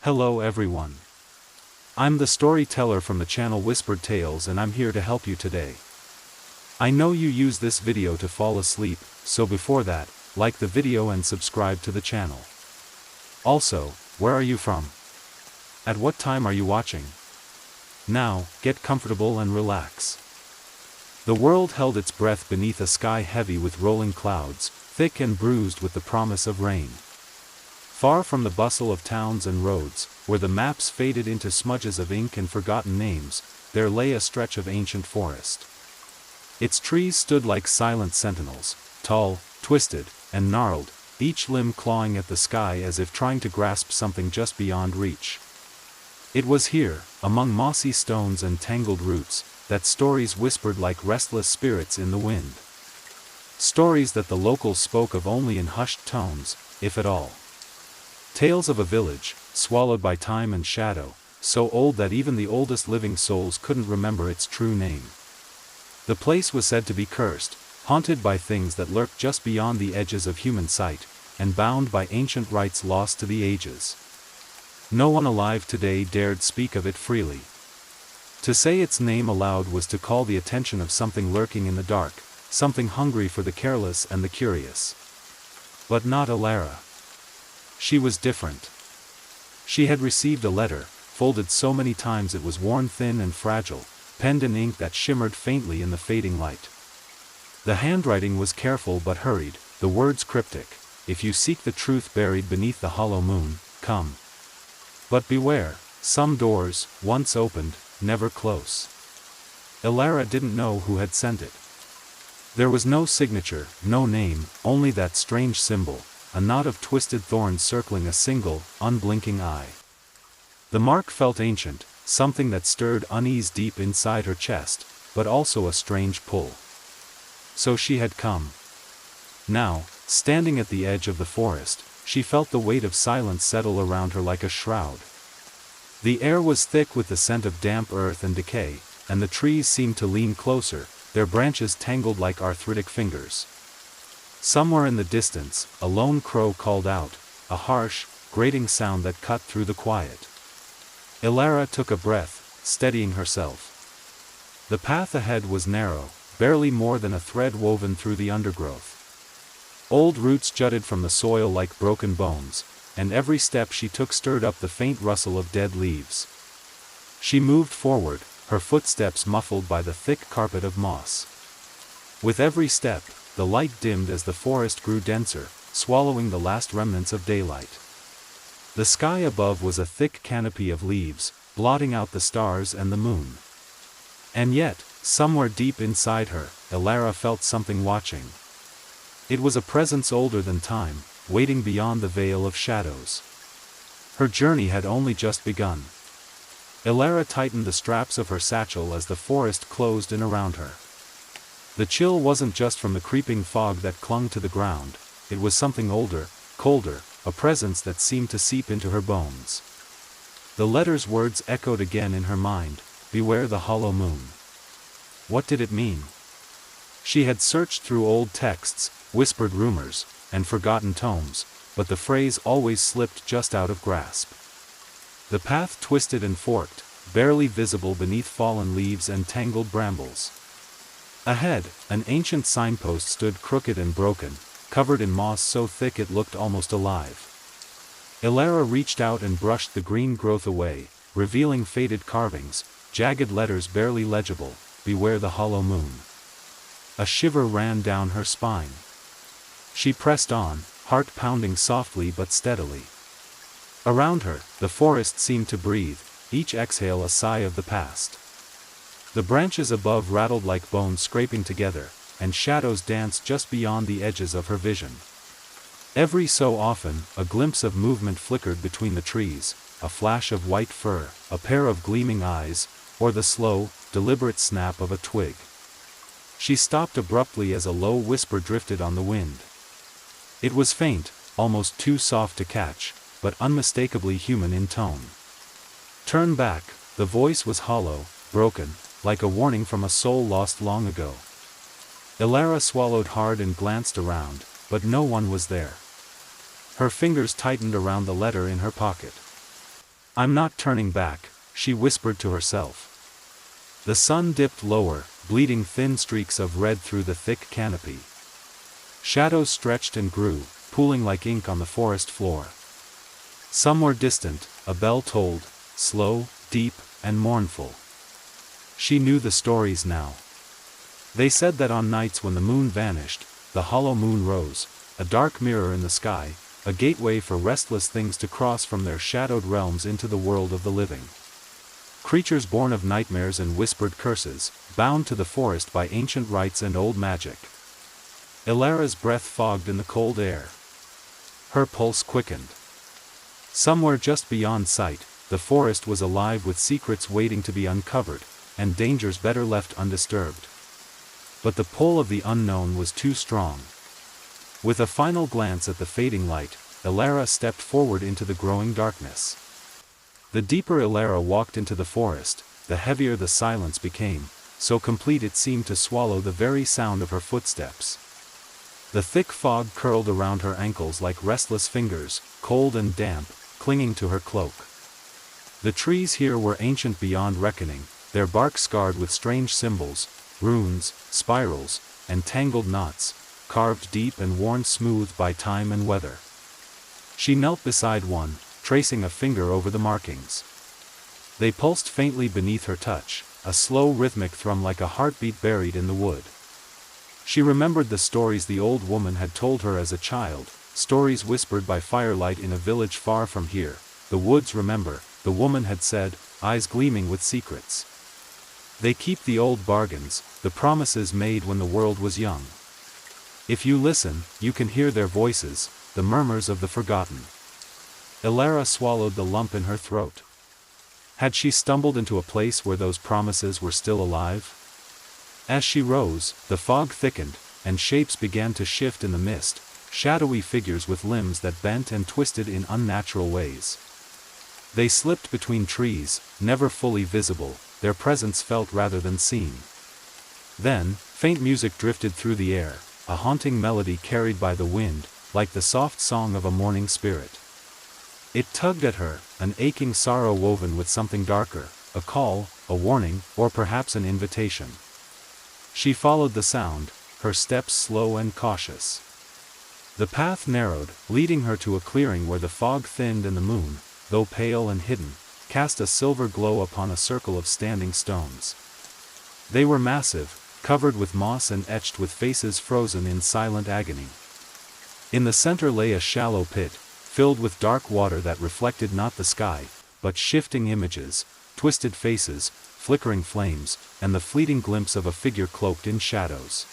Hello everyone. I'm the storyteller from the channel Whispered Tales and I'm here to help you today. I know you use this video to fall asleep, so before that, like the video and subscribe to the channel. Also, where are you from? At what time are you watching? Now, get comfortable and relax. The world held its breath beneath a sky heavy with rolling clouds, thick and bruised with the promise of rain. Far from the bustle of towns and roads, where the maps faded into smudges of ink and forgotten names, there lay a stretch of ancient forest. Its trees stood like silent sentinels, tall, twisted, and gnarled, each limb clawing at the sky as if trying to grasp something just beyond reach. It was here, among mossy stones and tangled roots, that stories whispered like restless spirits in the wind. Stories that the locals spoke of only in hushed tones, if at all. Tales of a village, swallowed by time and shadow, so old that even the oldest living souls couldn't remember its true name. The place was said to be cursed, haunted by things that lurked just beyond the edges of human sight, and bound by ancient rites lost to the ages. No one alive today dared speak of it freely. To say its name aloud was to call the attention of something lurking in the dark, something hungry for the careless and the curious. But not Alara. She was different. She had received a letter, folded so many times it was worn thin and fragile, penned in ink that shimmered faintly in the fading light. The handwriting was careful but hurried, the words cryptic: "If you seek the truth buried beneath the hollow moon, come. But beware, some doors, once opened, never close." Alara didn't know who had sent it. There was no signature, no name, only that strange symbol, a knot of twisted thorns circling a single, unblinking eye. The mark felt ancient, something that stirred unease deep inside her chest, but also a strange pull. So she had come. Now, standing at the edge of the forest, she felt the weight of silence settle around her like a shroud. The air was thick with the scent of damp earth and decay, and the trees seemed to lean closer, their branches tangled like arthritic fingers. Somewhere in the distance, a lone crow called out, a harsh, grating sound that cut through the quiet. Alara took a breath, steadying herself. The path ahead was narrow, barely more than a thread woven through the undergrowth. Old roots jutted from the soil like broken bones, and every step she took stirred up the faint rustle of dead leaves. She moved forward, her footsteps muffled by the thick carpet of moss. With every step, the light dimmed as the forest grew denser, swallowing the last remnants of daylight. The sky above was a thick canopy of leaves, blotting out the stars and the moon. And yet, somewhere deep inside her, Alara felt something watching. It was a presence older than time, waiting beyond the veil of shadows. Her journey had only just begun. Alara tightened the straps of her satchel as the forest closed in around her. The chill wasn't just from the creeping fog that clung to the ground, it was something older, colder, a presence that seemed to seep into her bones. The letter's words echoed again in her mind: "Beware the hollow moon." What did it mean? She had searched through old texts, whispered rumors, and forgotten tomes, but the phrase always slipped just out of grasp. The path twisted and forked, barely visible beneath fallen leaves and tangled brambles. Ahead, an ancient signpost stood crooked and broken, covered in moss so thick it looked almost alive. Alara reached out and brushed the green growth away, revealing faded carvings, jagged letters barely legible: "Beware the hollow moon." A shiver ran down her spine. She pressed on, heart pounding softly but steadily. Around her, the forest seemed to breathe, each exhale a sigh of the past. The branches above rattled like bones scraping together, and shadows danced just beyond the edges of her vision. Every so often, a glimpse of movement flickered between the trees, a flash of white fur, a pair of gleaming eyes, or the slow, deliberate snap of a twig. She stopped abruptly as a low whisper drifted on the wind. It was faint, almost too soft to catch, but unmistakably human in tone. "Turn back," the voice was hollow, broken, like a warning from a soul lost long ago. Alara swallowed hard and glanced around, but no one was there. Her fingers tightened around the letter in her pocket. I'm not turning back, she whispered to herself. The sun dipped lower, bleeding thin streaks of red through the thick canopy. Shadows stretched and grew, pooling like ink on the forest floor. Somewhere distant, a bell tolled, slow, deep, and mournful. She knew the stories now. They said that on nights when the moon vanished, the hollow moon rose, a dark mirror in the sky, a gateway for restless things to cross from their shadowed realms into the world of the living. Creatures born of nightmares and whispered curses, bound to the forest by ancient rites and old magic. Ilara's breath fogged in the cold air. Her pulse quickened. Somewhere just beyond sight, the forest was alive with secrets waiting to be uncovered, and dangers better left undisturbed. But the pull of the unknown was too strong. With a final glance at the fading light, Ilara stepped forward into the growing darkness. The deeper Ilara walked into the forest, the heavier the silence became, so complete it seemed to swallow the very sound of her footsteps. The thick fog curled around her ankles like restless fingers, cold and damp, clinging to her cloak. The trees here were ancient beyond reckoning, their bark scarred with strange symbols, runes, spirals, and tangled knots, carved deep and worn smooth by time and weather. She knelt beside one, tracing a finger over the markings. They pulsed faintly beneath her touch, a slow rhythmic thrum like a heartbeat buried in the wood. She remembered the stories the old woman had told her as a child, stories whispered by firelight in a village far from here. The woods remember, the woman had said, eyes gleaming with secrets. They keep the old bargains, the promises made when the world was young. If you listen, you can hear their voices, the murmurs of the forgotten. Ilara swallowed the lump in her throat. Had she stumbled into a place where those promises were still alive? As she rose, the fog thickened, and shapes began to shift in the mist, shadowy figures with limbs that bent and twisted in unnatural ways. They slipped between trees, never fully visible, their presence felt rather than seen. Then, faint music drifted through the air, a haunting melody carried by the wind, like the soft song of a mourning spirit. It tugged at her, an aching sorrow woven with something darker, a call, a warning, or perhaps an invitation. She followed the sound, her steps slow and cautious. The path narrowed, leading her to a clearing where the fog thinned and the moon, though pale and hidden, cast a silver glow upon a circle of standing stones. They were massive, covered with moss and etched with faces frozen in silent agony. In the center lay a shallow pit, filled with dark water that reflected not the sky, but shifting images, twisted faces, flickering flames, and the fleeting glimpse of a figure cloaked in shadows.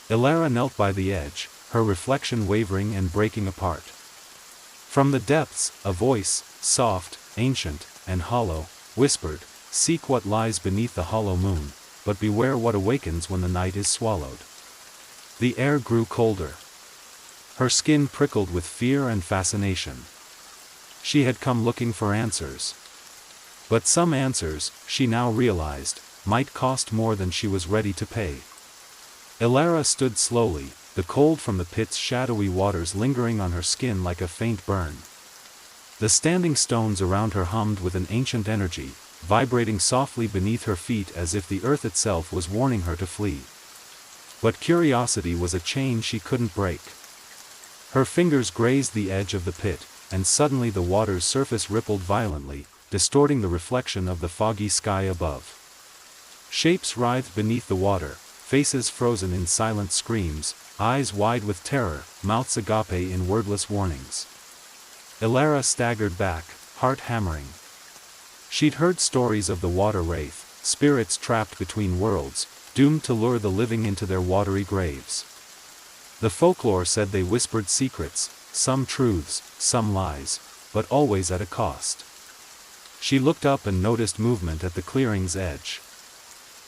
Ilara knelt by the edge, her reflection wavering and breaking apart. From the depths, a voice, soft, ancient, and hollow, whispered, "Seek what lies beneath the hollow moon, but beware what awakens when the night is swallowed." The air grew colder. Her skin prickled with fear and fascination. She had come looking for answers. But some answers, she now realized, might cost more than she was ready to pay. Ilara stood slowly, the cold from the pit's shadowy waters lingering on her skin like a faint burn. The standing stones around her hummed with an ancient energy, vibrating softly beneath her feet as if the earth itself was warning her to flee. But curiosity was a chain she couldn't break. Her fingers grazed the edge of the pit, and suddenly the water's surface rippled violently, distorting the reflection of the foggy sky above. Shapes writhed beneath the water, faces frozen in silent screams, eyes wide with terror, mouths agape in wordless warnings. Ilara staggered back, heart hammering. She'd heard stories of the water wraith, spirits trapped between worlds, doomed to lure the living into their watery graves. The folklore said they whispered secrets, some truths, some lies, but always at a cost. She looked up and noticed movement at the clearing's edge.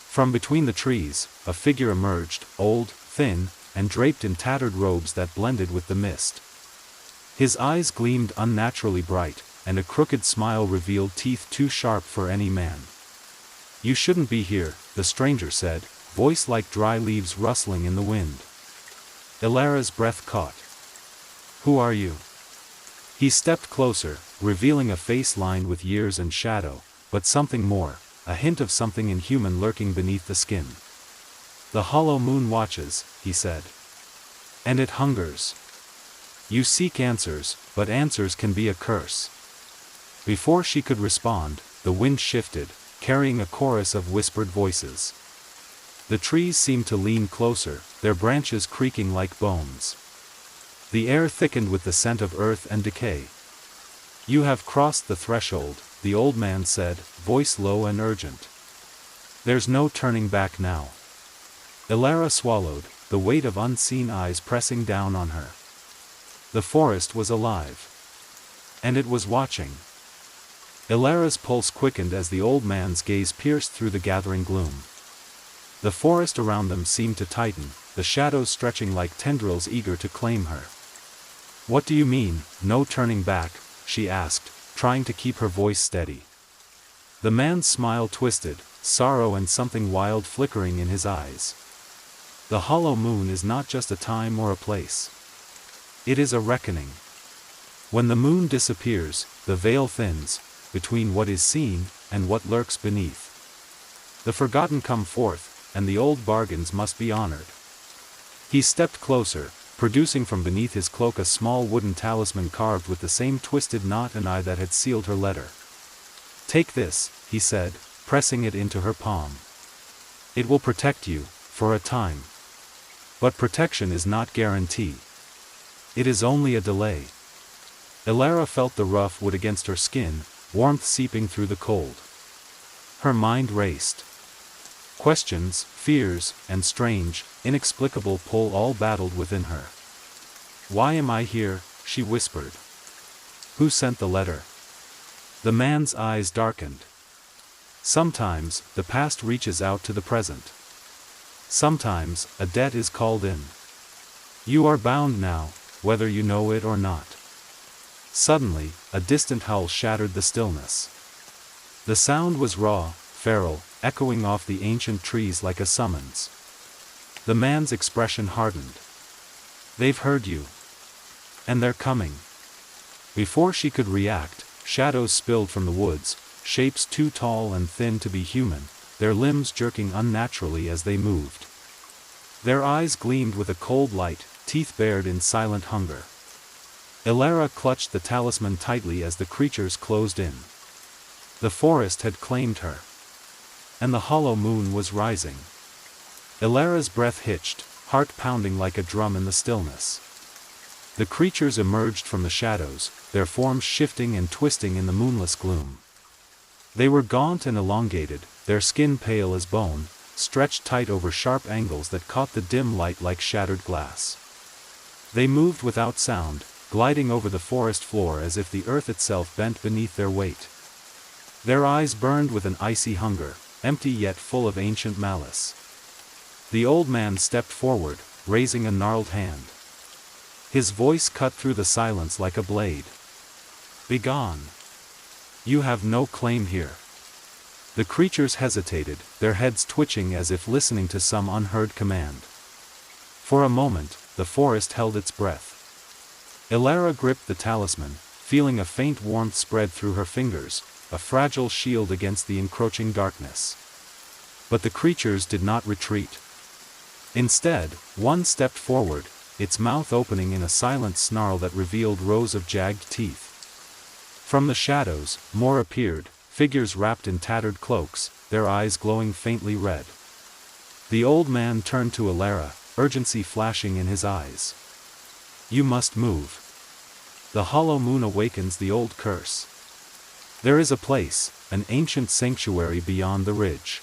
From between the trees, a figure emerged, old, thin, and draped in tattered robes that blended with the mist. His eyes gleamed unnaturally bright, and a crooked smile revealed teeth too sharp for any man. "You shouldn't be here," the stranger said, voice like dry leaves rustling in the wind. Ilara's breath caught. "Who are you?" He stepped closer, revealing a face lined with years and shadow, but something more, a hint of something inhuman lurking beneath the skin. "The hollow moon watches," he said. "And it hungers. You seek answers, but answers can be a curse." Before she could respond, the wind shifted, carrying a chorus of whispered voices. The trees seemed to lean closer, their branches creaking like bones. The air thickened with the scent of earth and decay. "You have crossed the threshold," the old man said, voice low and urgent. "There's no turning back now." Elara swallowed, the weight of unseen eyes pressing down on her. The forest was alive. And it was watching. Elara's pulse quickened as the old man's gaze pierced through the gathering gloom. The forest around them seemed to tighten, the shadows stretching like tendrils eager to claim her. "What do you mean, no turning back?" she asked, trying to keep her voice steady. The man's smile twisted, sorrow and something wild flickering in his eyes. "The hollow moon is not just a time or a place. It is a reckoning. When the moon disappears, the veil thins, between what is seen and what lurks beneath. The forgotten come forth, and the old bargains must be honored." He stepped closer, producing from beneath his cloak a small wooden talisman carved with the same twisted knot and eye that had sealed her letter. "Take this," he said, pressing it into her palm. "It will protect you, for a time. But protection is not guarantee. It is only a delay." Elara felt the rough wood against her skin, warmth seeping through the cold. Her mind raced. Questions, fears, and strange, inexplicable pull all battled within her. "Why am I here?" she whispered. "Who sent the letter?" The man's eyes darkened. "Sometimes, the past reaches out to the present. Sometimes, a debt is called in. You are bound now, whether you know it or not." Suddenly, a distant howl shattered the stillness. The sound was raw, feral, echoing off the ancient trees like a summons. The man's expression hardened. "They've heard you. And they're coming." Before she could react, shadows spilled from the woods, shapes too tall and thin to be human, their limbs jerking unnaturally as they moved. Their eyes gleamed with a cold light, teeth bared in silent hunger. Elara clutched the talisman tightly as the creatures closed in. The forest had claimed her. And the hollow moon was rising. Elara's breath hitched, heart pounding like a drum in the stillness. The creatures emerged from the shadows, their forms shifting and twisting in the moonless gloom. They were gaunt and elongated, their skin pale as bone, stretched tight over sharp angles that caught the dim light like shattered glass. They moved without sound, gliding over the forest floor as if the earth itself bent beneath their weight. Their eyes burned with an icy hunger, empty yet full of ancient malice. The old man stepped forward, raising a gnarled hand. His voice cut through the silence like a blade. "Begone! You have no claim here." The creatures hesitated, their heads twitching as if listening to some unheard command. For a moment, the forest held its breath. Elara gripped the talisman, feeling a faint warmth spread through her fingers, a fragile shield against the encroaching darkness. But the creatures did not retreat. Instead, one stepped forward, its mouth opening in a silent snarl that revealed rows of jagged teeth. From the shadows, more appeared, figures wrapped in tattered cloaks, their eyes glowing faintly red. The old man turned to Elara, urgency flashing in his eyes. "You must move. The hollow moon awakens the old curse. There is a place, an ancient sanctuary beyond the ridge.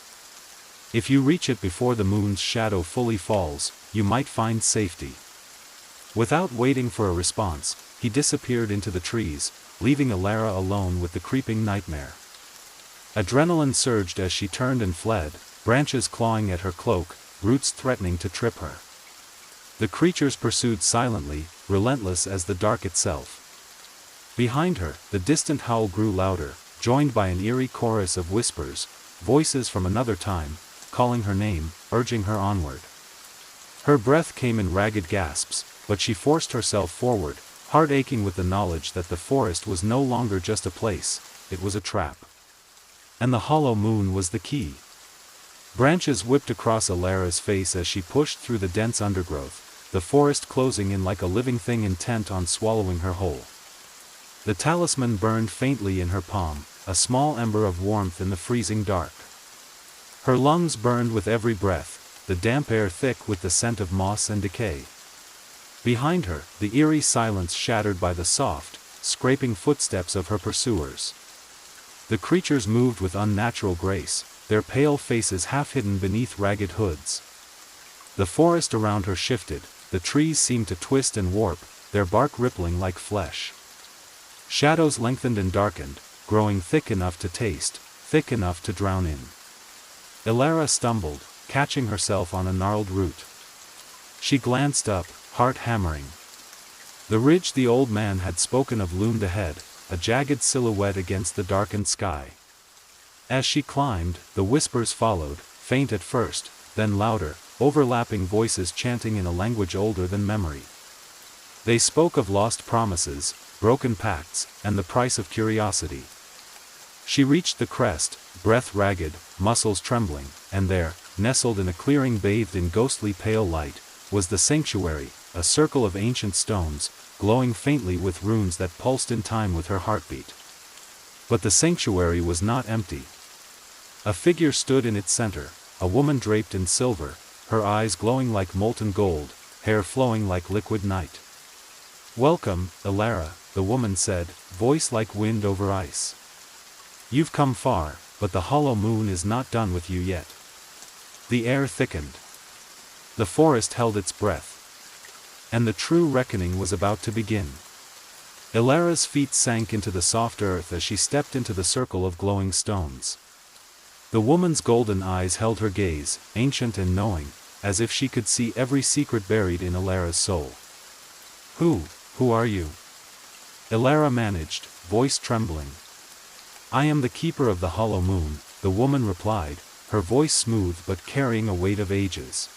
If you reach it before the moon's shadow fully falls, you might find safety." Without waiting for a response, he disappeared into the trees, leaving Elara alone with the creeping nightmare. Adrenaline surged as she turned and fled, branches clawing at her cloak, roots threatening to trip her. The creatures pursued silently, relentless as the dark itself. Behind her, the distant howl grew louder, joined by an eerie chorus of whispers, voices from another time, calling her name, urging her onward. Her breath came in ragged gasps, but she forced herself forward, heart aching with the knowledge that the forest was no longer just a place, it was a trap. And the hollow moon was the key. Branches whipped across Alara's face as she pushed through the dense undergrowth, the forest closing in like a living thing intent on swallowing her whole. The talisman burned faintly in her palm, a small ember of warmth in the freezing dark. Her lungs burned with every breath, the damp air thick with the scent of moss and decay. Behind her, the eerie silence shattered by the soft, scraping footsteps of her pursuers. The creatures moved with unnatural grace, their pale faces half hidden beneath ragged hoods. The forest around her shifted, the trees seemed to twist and warp, their bark rippling like flesh. Shadows lengthened and darkened, growing thick enough to taste, thick enough to drown in. Alara stumbled, catching herself on a gnarled root. She glanced up, heart hammering. The ridge the old man had spoken of loomed ahead, a jagged silhouette against the darkened sky. As she climbed, the whispers followed, faint at first, then louder, overlapping voices chanting in a language older than memory. They spoke of lost promises, broken pacts, and the price of curiosity. She reached the crest, breath ragged, muscles trembling, and there, nestled in a clearing bathed in ghostly pale light, was the sanctuary, a circle of ancient stones, glowing faintly with runes that pulsed in time with her heartbeat. But the sanctuary was not empty. A figure stood in its center, a woman draped in silver, her eyes glowing like molten gold, hair flowing like liquid night. "Welcome, Alara," the woman said, voice like wind over ice. "You've come far, but the hollow moon is not done with you yet." The air thickened. The forest held its breath. And the true reckoning was about to begin. Alara's feet sank into the soft earth as she stepped into the circle of glowing stones. The woman's golden eyes held her gaze, ancient and knowing, as if she could see every secret buried in Alara's soul. Who are you?" Alara managed, voice trembling. "I am the keeper of the hollow moon," the woman replied, her voice smooth but carrying a weight of ages.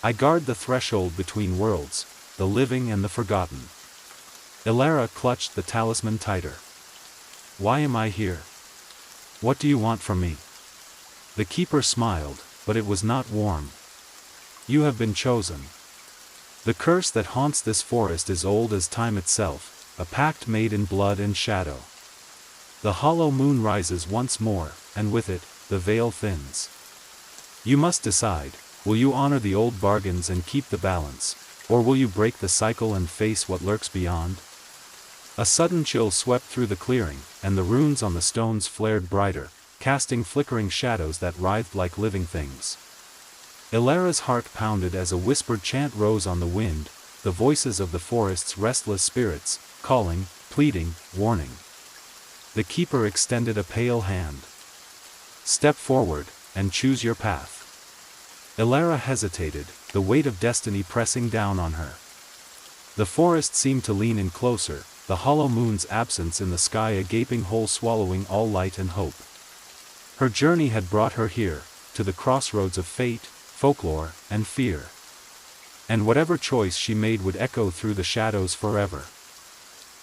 "I guard the threshold between worlds, the living and the forgotten." Alara clutched the talisman tighter. "Why am I here? What do you want from me?" The keeper smiled, but it was not warm. "You have been chosen. The curse that haunts this forest is old as time itself, a pact made in blood and shadow. The hollow moon rises once more, and with it, the veil thins. You must decide, will you honor the old bargains and keep the balance, or will you break the cycle and face what lurks beyond?" A sudden chill swept through the clearing, and the runes on the stones flared brighter, casting flickering shadows that writhed like living things. Alara's heart pounded as a whispered chant rose on the wind, the voices of the forest's restless spirits, calling, pleading, warning. The keeper extended a pale hand. "Step forward, and choose your path." Alara hesitated, the weight of destiny pressing down on her. The forest seemed to lean in closer, the hollow moon's absence in the sky a gaping hole swallowing all light and hope. Her journey had brought her here, to the crossroads of fate, folklore, and fear. And whatever choice she made would echo through the shadows forever.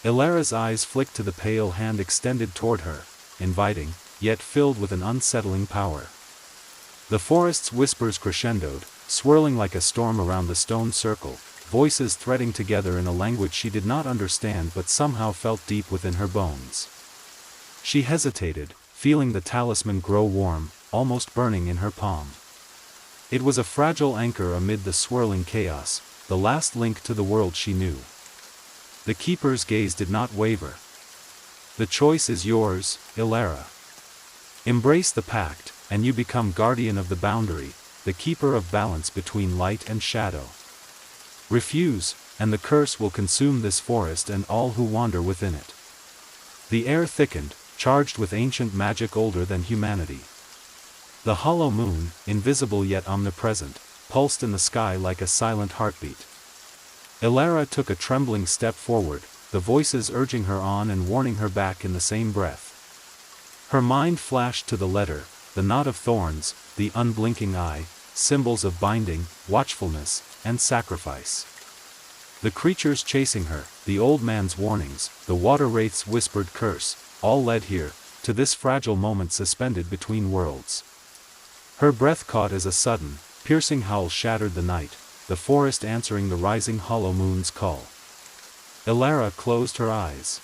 Alara's eyes flicked to the pale hand extended toward her, inviting, yet filled with an unsettling power. The forest's whispers crescendoed, swirling like a storm around the stone circle, voices threading together in a language she did not understand but somehow felt deep within her bones. She hesitated, feeling the talisman grow warm, almost burning in her palm. It was a fragile anchor amid the swirling chaos, the last link to the world she knew. The keeper's gaze did not waver. "The choice is yours, Alara. Embrace the pact, and you become guardian of the boundary, the keeper of balance between light and shadow. Refuse, and the curse will consume this forest and all who wander within it." The air thickened, charged with ancient magic older than humanity. The hollow moon, invisible yet omnipresent, pulsed in the sky like a silent heartbeat. Alara took a trembling step forward, the voices urging her on and warning her back in the same breath. Her mind flashed to the letter, the knot of thorns, the unblinking eye, symbols of binding, watchfulness, and sacrifice. The creatures chasing her, the old man's warnings, the water wraith's whispered curse, all led here, to this fragile moment suspended between worlds. Her breath caught as a sudden, piercing howl shattered the night, the forest answering the rising hollow moon's call. Elara closed her eyes.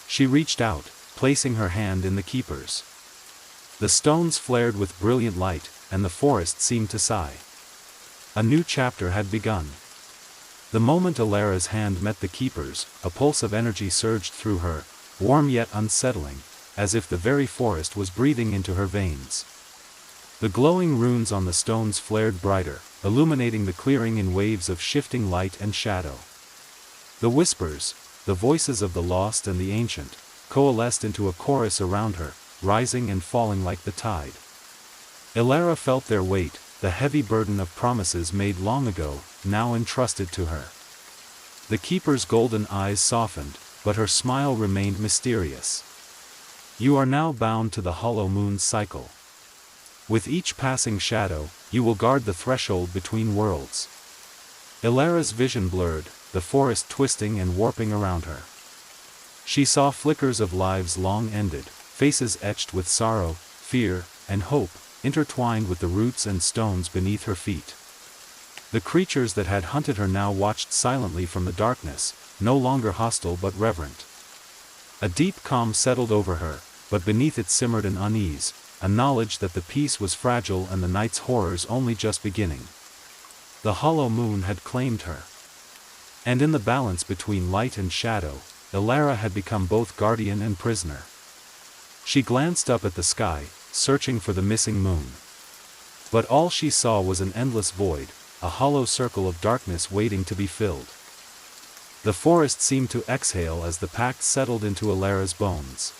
She reached out, placing her hand in the keeper's. The stones flared with brilliant light, and the forest seemed to sigh. A new chapter had begun. The moment Elara's hand met the keeper's, a pulse of energy surged through her, warm yet unsettling, as if the very forest was breathing into her veins. The glowing runes on the stones flared brighter, illuminating the clearing in waves of shifting light and shadow. The whispers, the voices of the lost and the ancient, coalesced into a chorus around her, rising and falling like the tide. Elara felt their weight, the heavy burden of promises made long ago, now entrusted to her. The keeper's golden eyes softened, but her smile remained mysterious. You are now bound to the hollow moon's cycle. With each passing shadow, you will guard the threshold between worlds. Elara's vision blurred, the forest twisting and warping around her. She saw flickers of lives long ended, faces etched with sorrow, fear, and hope, intertwined with the roots and stones beneath her feet. The creatures that had hunted her now watched silently from the darkness, no longer hostile but reverent. A deep calm settled over her, but beneath it simmered an unease, a knowledge that the peace was fragile and the night's horrors only just beginning. The hollow moon had claimed her. And in the balance between light and shadow, Elara had become both guardian and prisoner. She glanced up at the sky, searching for the missing moon. But all she saw was an endless void, a hollow circle of darkness waiting to be filled. The forest seemed to exhale as the pact settled into Elara's bones.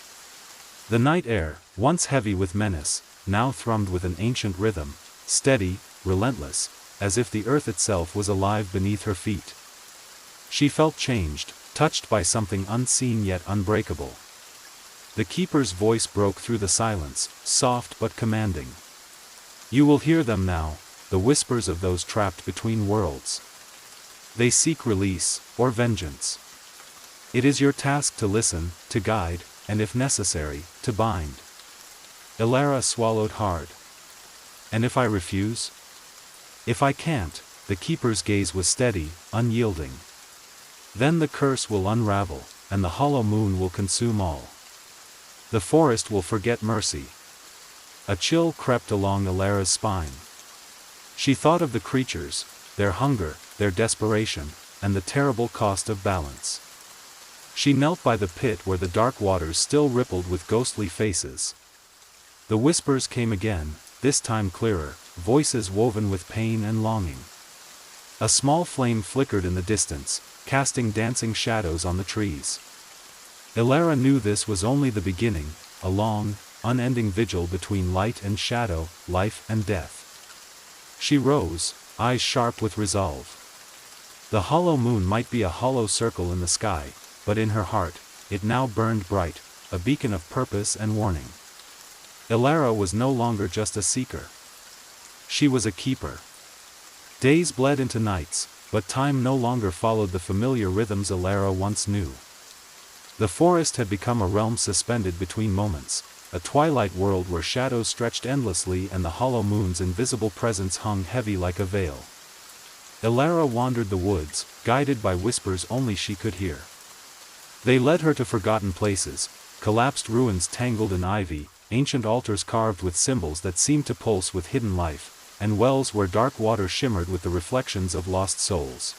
The night air, once heavy with menace, now thrummed with an ancient rhythm, steady, relentless, as if the earth itself was alive beneath her feet. She felt changed, touched by something unseen yet unbreakable. The keeper's voice broke through the silence, soft but commanding. You will hear them now, the whispers of those trapped between worlds. They seek release, or vengeance. It is your task to listen, to guide, and if necessary, to bind. Elara swallowed hard. And if I refuse? If I can't, the keeper's gaze was steady, unyielding. Then the curse will unravel, and the hollow moon will consume all. The forest will forget mercy. A chill crept along Elara's spine. She thought of the creatures, their hunger, their desperation, and the terrible cost of balance. She knelt by the pit where the dark waters still rippled with ghostly faces. The whispers came again, this time clearer, voices woven with pain and longing. A small flame flickered in the distance, casting dancing shadows on the trees. Elara knew this was only the beginning, a long, unending vigil between light and shadow, life and death. She rose, eyes sharp with resolve. The hollow moon might be a hollow circle in the sky, but in her heart, it now burned bright, a beacon of purpose and warning. Elara was no longer just a seeker. She was a keeper. Days bled into nights, but time no longer followed the familiar rhythms Elara once knew. The forest had become a realm suspended between moments, a twilight world where shadows stretched endlessly and the hollow moon's invisible presence hung heavy like a veil. Elara wandered the woods, guided by whispers only she could hear. They led her to forgotten places, collapsed ruins tangled in ivy, ancient altars carved with symbols that seemed to pulse with hidden life, and wells where dark water shimmered with the reflections of lost souls.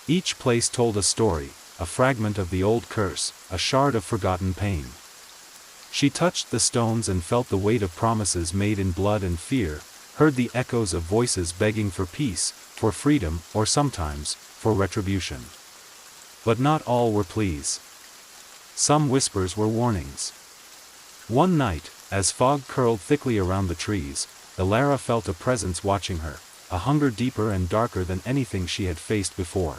Each place told a story, a fragment of the old curse, a shard of forgotten pain. She touched the stones and felt the weight of promises made in blood and fear, heard the echoes of voices begging for peace, for freedom, or sometimes, for retribution. But not all were pleas. Some whispers were warnings. One night, as fog curled thickly around the trees, Elara felt a presence watching her, a hunger deeper and darker than anything she had faced before.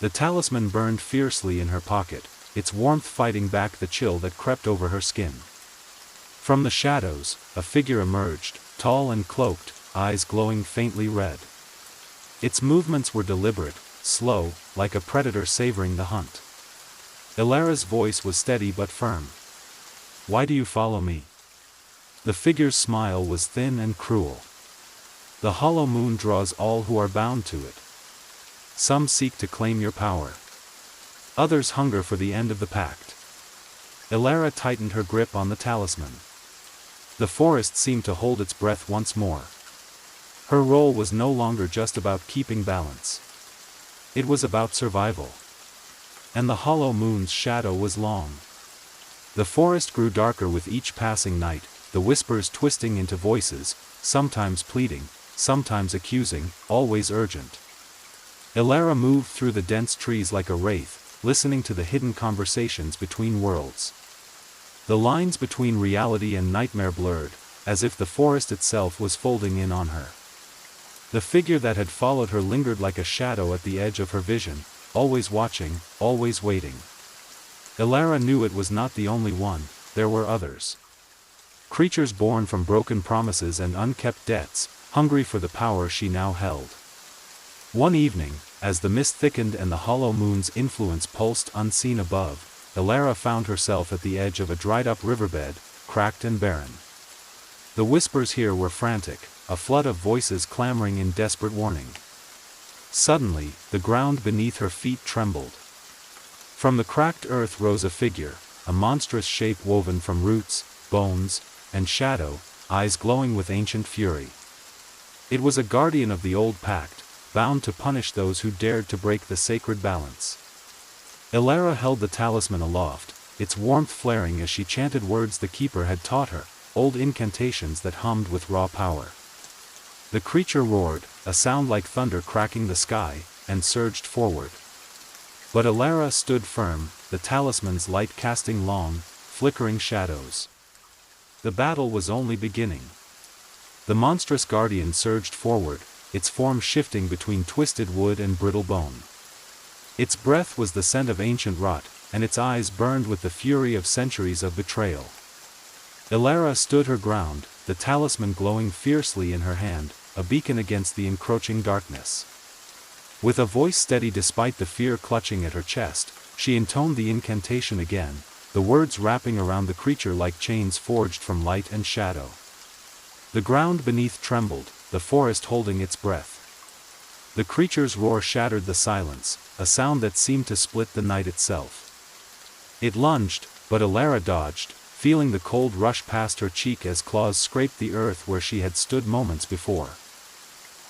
The talisman burned fiercely in her pocket, its warmth fighting back the chill that crept over her skin. From the shadows, a figure emerged, tall and cloaked, eyes glowing faintly red. Its movements were deliberate, slow, like a predator savoring the hunt. Ilara's voice was steady but firm. "Why do you follow me?" The figure's smile was thin and cruel. "The hollow moon draws all who are bound to it. Some seek to claim your power. Others hunger for the end of the pact." Ilara tightened her grip on the talisman. The forest seemed to hold its breath once more. Her role was no longer just about keeping balance. It was about survival. And the hollow moon's shadow was long. The forest grew darker with each passing night, the whispers twisting into voices, sometimes pleading, sometimes accusing, always urgent. Ilara moved through the dense trees like a wraith, listening to the hidden conversations between worlds. The lines between reality and nightmare blurred, as if the forest itself was folding in on her. The figure that had followed her lingered like a shadow at the edge of her vision, always watching, always waiting. Ilara knew it was not the only one, there were others. Creatures born from broken promises and unkept debts, hungry for the power she now held. One evening, as the mist thickened and the hollow moon's influence pulsed unseen above, Ilara found herself at the edge of a dried-up riverbed, cracked and barren. The whispers here were frantic, a flood of voices clamoring in desperate warning. Suddenly, the ground beneath her feet trembled. From the cracked earth rose a figure, a monstrous shape woven from roots, bones, and shadow, eyes glowing with ancient fury. It was a guardian of the old pact, bound to punish those who dared to break the sacred balance. Ilara held the talisman aloft, its warmth flaring as she chanted words the keeper had taught her, old incantations that hummed with raw power. The creature roared, a sound like thunder cracking the sky, and surged forward. But Ilara stood firm, the talisman's light casting long, flickering shadows. The battle was only beginning. The monstrous guardian surged forward, its form shifting between twisted wood and brittle bone. Its breath was the scent of ancient rot, and its eyes burned with the fury of centuries of betrayal. Ilara stood her ground, the talisman glowing fiercely in her hand, a beacon against the encroaching darkness. With a voice steady despite the fear clutching at her chest, she intoned the incantation again, the words wrapping around the creature like chains forged from light and shadow. The ground beneath trembled, the forest holding its breath. The creature's roar shattered the silence, a sound that seemed to split the night itself. It lunged, but Ilara dodged, feeling the cold rush past her cheek as claws scraped the earth where she had stood moments before.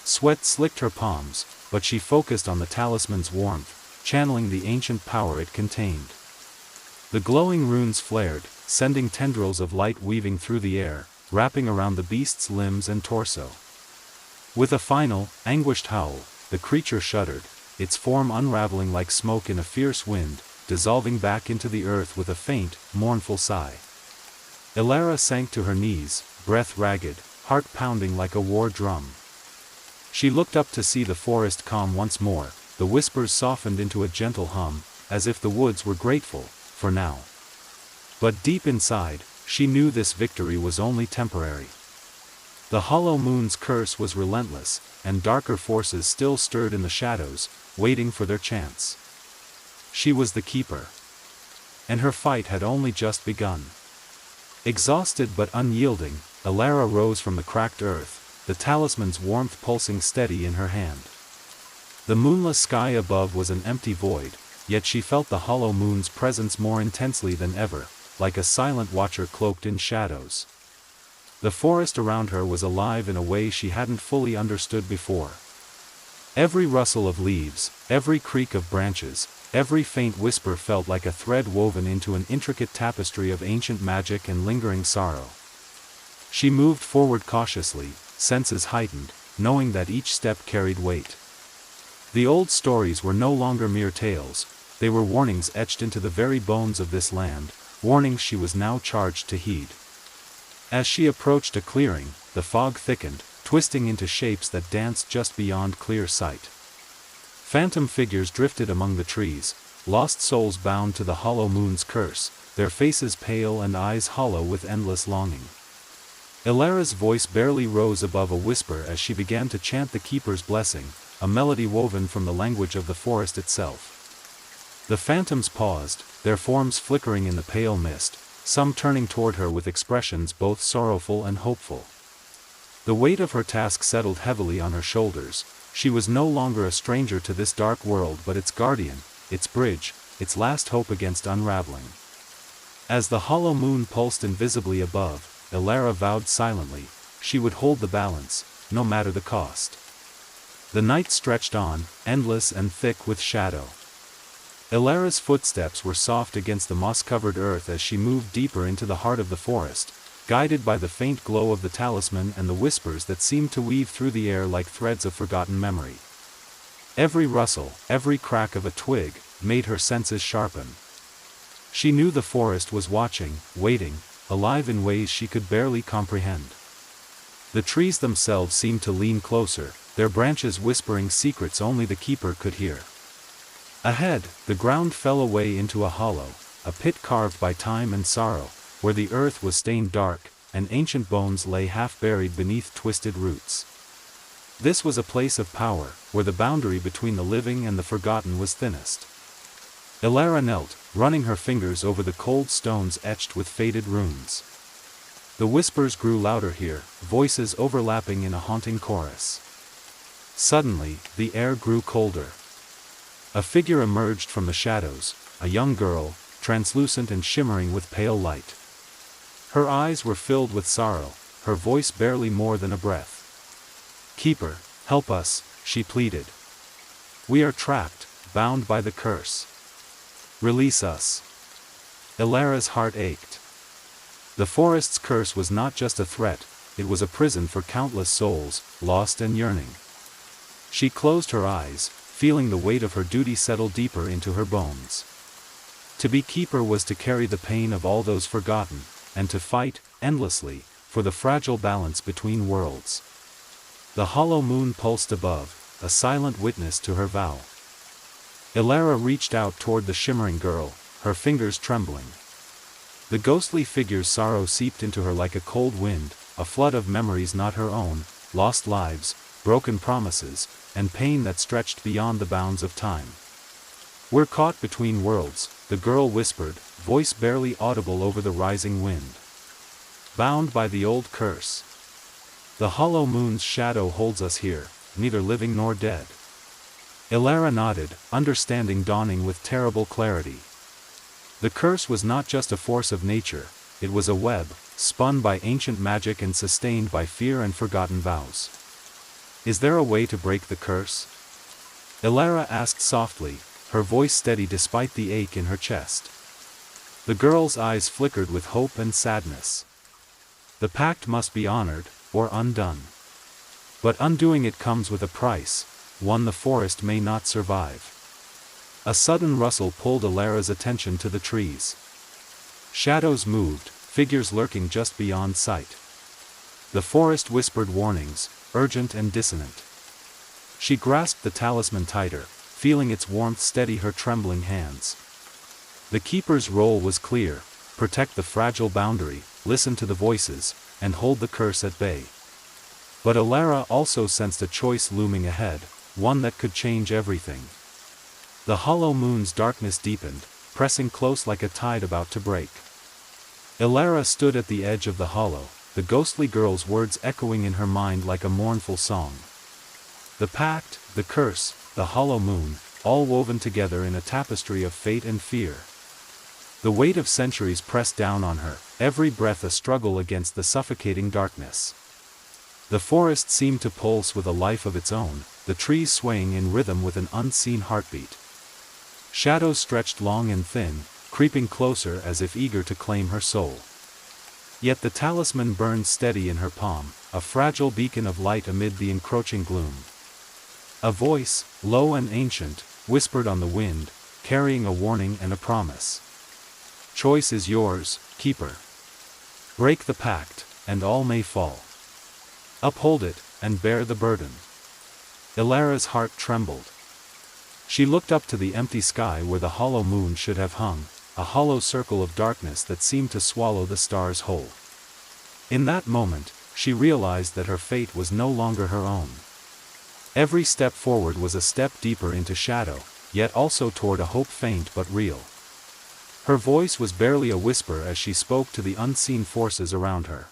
Sweat slicked her palms, but she focused on the talisman's warmth, channeling the ancient power it contained. The glowing runes flared, sending tendrils of light weaving through the air, wrapping around the beast's limbs and torso. With a final, anguished howl, the creature shuddered, its form unraveling like smoke in a fierce wind, dissolving back into the earth with a faint, mournful sigh. Ilara sank to her knees, breath ragged, heart pounding like a war drum. She looked up to see the forest calm once more, the whispers softened into a gentle hum, as if the woods were grateful, for now. But deep inside, she knew this victory was only temporary. The hollow moon's curse was relentless, and darker forces still stirred in the shadows, waiting for their chance. She was the keeper. And her fight had only just begun. Exhausted but unyielding, Ilara rose from the cracked earth, the talisman's warmth pulsing steady in her hand. The moonless sky above was an empty void, yet she felt the hollow moon's presence more intensely than ever, like a silent watcher cloaked in shadows. The forest around her was alive in a way she hadn't fully understood before. Every rustle of leaves, every creak of branches, every faint whisper felt like a thread woven into an intricate tapestry of ancient magic and lingering sorrow. She moved forward cautiously, senses heightened, knowing that each step carried weight. The old stories were no longer mere tales, they were warnings etched into the very bones of this land, warnings she was now charged to heed. As she approached a clearing, the fog thickened, twisting into shapes that danced just beyond clear sight. Phantom figures drifted among the trees, lost souls bound to the hollow moon's curse, their faces pale and eyes hollow with endless longing. Ilara's voice barely rose above a whisper as she began to chant the keeper's blessing, a melody woven from the language of the forest itself. The phantoms paused, their forms flickering in the pale mist, some turning toward her with expressions both sorrowful and hopeful. The weight of her task settled heavily on her shoulders. She was no longer a stranger to this dark world but its guardian, its bridge, its last hope against unraveling. As the hollow moon pulsed invisibly above, Elara vowed silently, she would hold the balance, no matter the cost. The night stretched on, endless and thick with shadow. Elara's footsteps were soft against the moss-covered earth as she moved deeper into the heart of the forest, guided by the faint glow of the talisman and the whispers that seemed to weave through the air like threads of forgotten memory. Every rustle, every crack of a twig, made her senses sharpen. She knew the forest was watching, waiting, alive in ways she could barely comprehend. The trees themselves seemed to lean closer, their branches whispering secrets only the keeper could hear. Ahead, the ground fell away into a hollow, a pit carved by time and sorrow, where the earth was stained dark, and ancient bones lay half-buried beneath twisted roots. This was a place of power, where the boundary between the living and the forgotten was thinnest. Elara knelt, running her fingers over the cold stones etched with faded runes. The whispers grew louder here, voices overlapping in a haunting chorus. Suddenly, the air grew colder. A figure emerged from the shadows, a young girl, translucent and shimmering with pale light. Her eyes were filled with sorrow, her voice barely more than a breath. "Keeper, help us," she pleaded. "We are trapped, bound by the curse. Release us." Elara's heart ached. The forest's curse was not just a threat, it was a prison for countless souls, lost and yearning. She closed her eyes, feeling the weight of her duty settle deeper into her bones. To be keeper was to carry the pain of all those forgotten, and to fight, endlessly, for the fragile balance between worlds. The hollow moon pulsed above, a silent witness to her vow. Elara reached out toward the shimmering girl, her fingers trembling. The ghostly figure's sorrow seeped into her like a cold wind, a flood of memories not her own, lost lives, broken promises, and pain that stretched beyond the bounds of time. "We're caught between worlds," the girl whispered, voice barely audible over the rising wind. "Bound by the old curse. The hollow moon's shadow holds us here, neither living nor dead." Elara nodded, understanding dawning with terrible clarity. The curse was not just a force of nature, it was a web, spun by ancient magic and sustained by fear and forgotten vows. "Is there a way to break the curse?" Elara asked softly, her voice steady despite the ache in her chest. The girl's eyes flickered with hope and sadness. "The pact must be honored, or undone. But undoing it comes with a price, one the forest may not survive." A sudden rustle pulled Elara's attention to the trees. Shadows moved, figures lurking just beyond sight. The forest whispered warnings, urgent and dissonant. She grasped the talisman tighter, feeling its warmth steady her trembling hands. The keeper's role was clear: protect the fragile boundary, listen to the voices, and hold the curse at bay. But Elara also sensed a choice looming ahead, one that could change everything. The hollow moon's darkness deepened, pressing close like a tide about to break. Elara stood at the edge of the hollow, the ghostly girl's words echoing in her mind like a mournful song. The pact, the curse, the hollow moon, all woven together in a tapestry of fate and fear. The weight of centuries pressed down on her, every breath a struggle against the suffocating darkness. The forest seemed to pulse with a life of its own, the trees swaying in rhythm with an unseen heartbeat. Shadows stretched long and thin, creeping closer as if eager to claim her soul. Yet the talisman burned steady in her palm, a fragile beacon of light amid the encroaching gloom. A voice, low and ancient, whispered on the wind, carrying a warning and a promise. "Choice is yours, keeper. Break the pact, and all may fall. Uphold it, and bear the burden." Elara's heart trembled. She looked up to the empty sky where the hollow moon should have hung, a hollow circle of darkness that seemed to swallow the stars whole. In that moment, she realized that her fate was no longer her own. Every step forward was a step deeper into shadow, yet also toward a hope faint but real. Her voice was barely a whisper as she spoke to the unseen forces around her.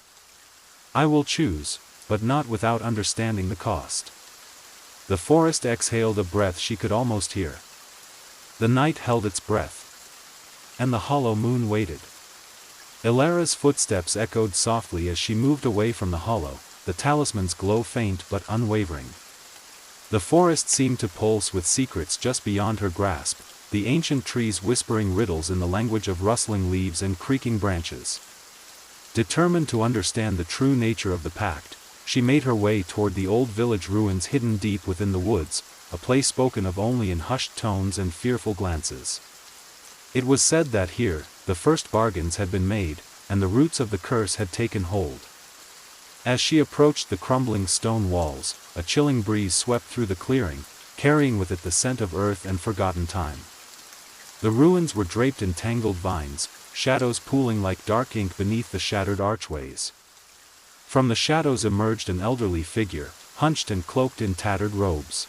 I will choose, but not without understanding the cost. The forest exhaled a breath she could almost hear. The night held its breath. And the hollow moon waited. Ilara's footsteps echoed softly as she moved away from the hollow, the talisman's glow faint but unwavering. The forest seemed to pulse with secrets just beyond her grasp, the ancient trees whispering riddles in the language of rustling leaves and creaking branches. Determined to understand the true nature of the pact, she made her way toward the old village ruins hidden deep within the woods, a place spoken of only in hushed tones and fearful glances. It was said that here, the first bargains had been made, and the roots of the curse had taken hold. As she approached the crumbling stone walls, a chilling breeze swept through the clearing, carrying with it the scent of earth and forgotten time. The ruins were draped in tangled vines, shadows pooling like dark ink beneath the shattered archways. From the shadows emerged an elderly figure, hunched and cloaked in tattered robes.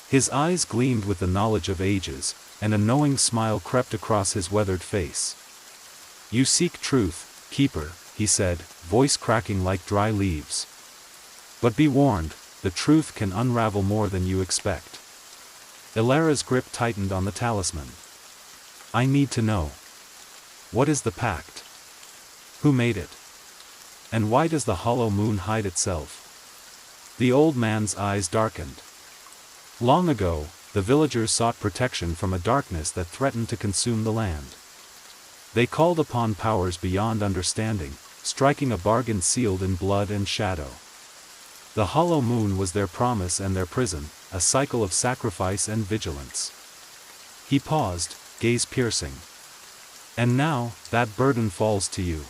His eyes gleamed with the knowledge of ages, and a knowing smile crept across his weathered face. You seek truth, keeper, he said, voice cracking like dry leaves. But be warned, the truth can unravel more than you expect. Ilara's grip tightened on the talisman. I need to know. What is the pact? Who made it? And why does the hollow moon hide itself? The old man's eyes darkened. Long ago, the villagers sought protection from a darkness that threatened to consume the land. They called upon powers beyond understanding, striking a bargain sealed in blood and shadow. The hollow moon was their promise and their prison, a cycle of sacrifice and vigilance. He paused, gaze piercing. And now, that burden falls to you.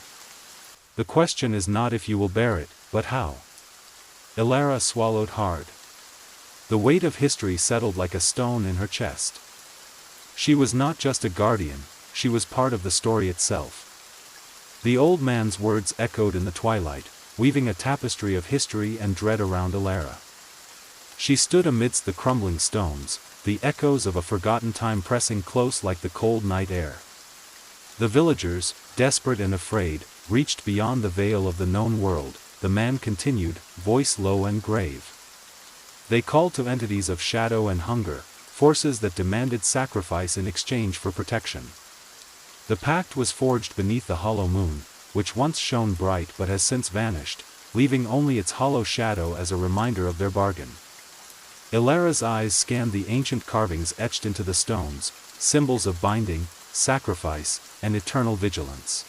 The question is not if you will bear it, but how. Ilara swallowed hard. The weight of history settled like a stone in her chest. She was not just a guardian, she was part of the story itself. The old man's words echoed in the twilight, weaving a tapestry of history and dread around Ilara. She stood amidst the crumbling stones, the echoes of a forgotten time pressing close like the cold night air. The villagers, desperate and afraid, reached beyond the veil of the known world, the man continued, voice low and grave. They called to entities of shadow and hunger, forces that demanded sacrifice in exchange for protection. The pact was forged beneath the hollow moon, which once shone bright but has since vanished, leaving only its hollow shadow as a reminder of their bargain. Ilara's eyes scanned the ancient carvings etched into the stones, symbols of binding, sacrifice, and eternal vigilance.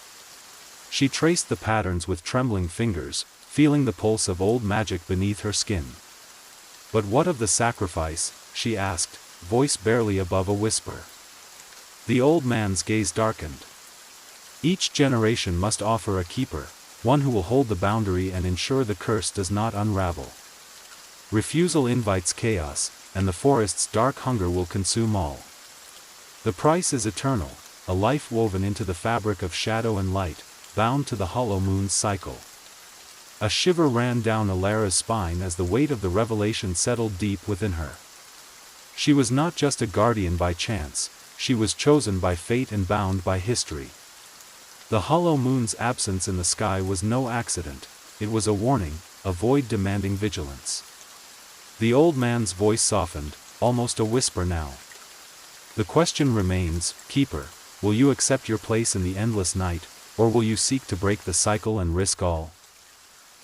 She traced the patterns with trembling fingers, feeling the pulse of old magic beneath her skin. But what of the sacrifice, she asked, voice barely above a whisper. The old man's gaze darkened. Each generation must offer a keeper, one who will hold the boundary and ensure the curse does not unravel. Refusal invites chaos, and the forest's dark hunger will consume all. The price is eternal, a life woven into the fabric of shadow and light, bound to the hollow moon's cycle. A shiver ran down Ilara's spine as the weight of the revelation settled deep within her. She was not just a guardian by chance, she was chosen by fate and bound by history. The hollow moon's absence in the sky was no accident, it was a warning, a void demanding vigilance. The old man's voice softened, almost a whisper now. The question remains, Keeper, will you accept your place in the endless night, or will you seek to break the cycle and risk all?